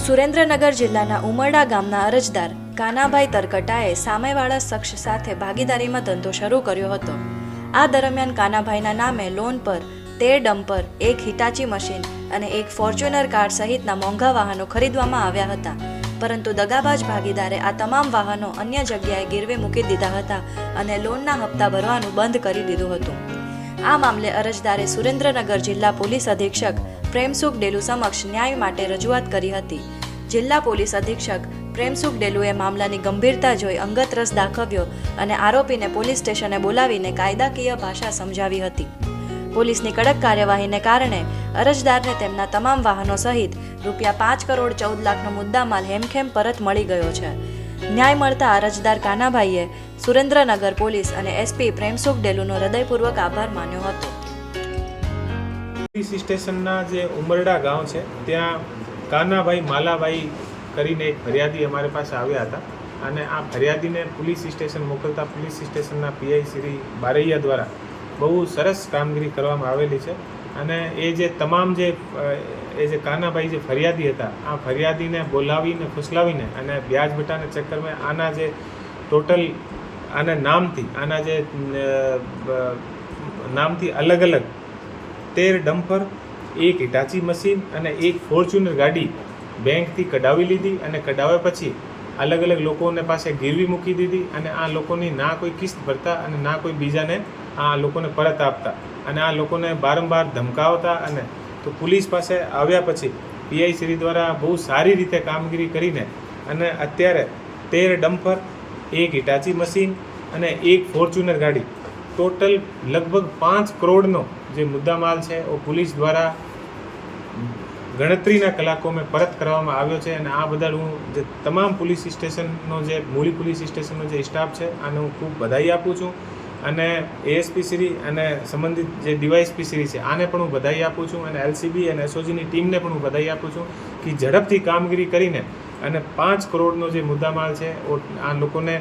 સુરેન્દ્રનગર જિલ્લાના ઉમરડા ગામના અરજદાર કાનાભાઈ તરકટાએ સામેવાળા શખ્સ સાથે ભાગીદારીમાં ધંધો શરૂ કર્યો હતો. આ દરમિયાન કાનાભાઈના નામે લોન પર 13 ડમ્પર, 1 હિટાચી મશીન અને 1 ફોર્ચ્યુનર કાર સહિતના મોંઘા વાહનો ખરીદવામાં આવ્યા હતા. પરંતુ દગાબાજ ભાગીદારે આ તમામ વાહનો અન્ય જગ્યાએ ગીરવે મૂકી દીધા હતા અને લોનના હપ્તા ભરવાનું બંધ કરી દીધું હતું. આ મામલે અરજદારે સુરેન્દ્રનગર જિલ્લા પોલીસ અધિક્ષક પ્રેમસુખ ડેલુ સમક્ષ ન્યાય માટે રજૂઆત કરી હતી. જિલ્લા પોલીસ અધિક્ષક પ્રેમસુખ ડેલુએ મામલાની ગંભીરતા જોઈ અંગત રસ દાખવ્યો અને આરોપીને પોલીસ સ્ટેશને બોલાવીને કાયદાકીય ભાષા સમજાવી હતી. પોલીસની કડક કાર્યવાહીને કારણે અરજદારને તેમના તમામ વાહનો સહિત ₹5,14,00,000નો મુદ્દામાલ હેમખેમ પરત મળી ગયો છે. ન્યાય મળતા અરજદાર કાનાભાઈએ સુરેન્દ્રનગર પોલીસ અને એસપી પ્રેમસુખ ડેલુનો હૃદયપૂર્વક આભાર માન્યો હતો. પોલીસ સ્ટેશનના જે ઉમરડા ગામ છે ત્યાં કાનાભાઈ માલાભાઈ કરીને એક ફરિયાદી અમારી પાસે આવ્યા હતા અને આ ફરિયાદીને પોલીસ સ્ટેશન મોકલતા પોલીસ સ્ટેશનના પીઆઈ શ્રી બારૈયા દ્વારા બહુ સરસ કામગીરી કરવામાં આવેલી છે. અને એ જે તમામ જે કાનાભાઈ જે ફરિયાદી હતા આ ફરિયાદીને બોલાવીને ફુસલાવીને અને વ્યાજ બટાના ચક્કરમાં આના જે ટોટલ આના નામથી અલગ અલગ 13 ડમ્પર, 1 હિટાચી મશીન અને 1 ફોર્ચ્યુનર ગાડી બેંકથી કઢાવી લીધી અને કઢાવ્યા પછી અલગ અલગ લોકોને પાસે ગીરવી મૂકી દીધી અને આ લોકોની ના કોઈ કિસ્ત ભરતા અને ના કોઈ બીજાને આ લોકોને પરત આપતા અને આ લોકોને વારંવાર ધમકાવતા. અને તો પોલીસ પાસે આવ્યા પછી પીઆઈ શ્રી દ્વારા બહુ સારી રીતે કામગીરી કરીને અને અત્યારે 13 ડમ્પર, 1 હિટાચી મશીન અને 1 ફોર્ચ્યુનર ગાડી ટોટલ લગભગ 5 કરોડનો જે મુદ્દામાલ છે એ પોલીસ દ્વારા ગણતરીના કલાકોમાં પરત કરવામાં આવ્યો છે. અને આ બદલ હું જે તમામ પોલીસ સ્ટેશનનો જે મૂળી પોલીસ સ્ટેશનનો જે સ્ટાફ છે આને હું ખૂબ બધાઈ આપું છું અને એએસપી શ્રી અને સંબંધિત જે ડીવાયએસપી શ્રી છે આને પણ હું બધાઈ આપું છું અને એલસીબી અને એસઓજીની ટીમને પણ હું બધાઈ આપું છું કે ઝડપથી કામગીરી કરીને અને 5 કરોડનો જે મુદ્દામાલ છે આ લોકોને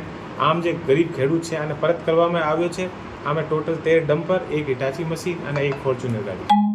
આમ જે ગરીબ ખેડૂત છે આને પરત કરવામાં આવ્યો છે. આમે ટોટલ 13 ડમ્પર, 1 હિટાચી મશીન અને 1 ફોર્ચ્યુનર ગાડી.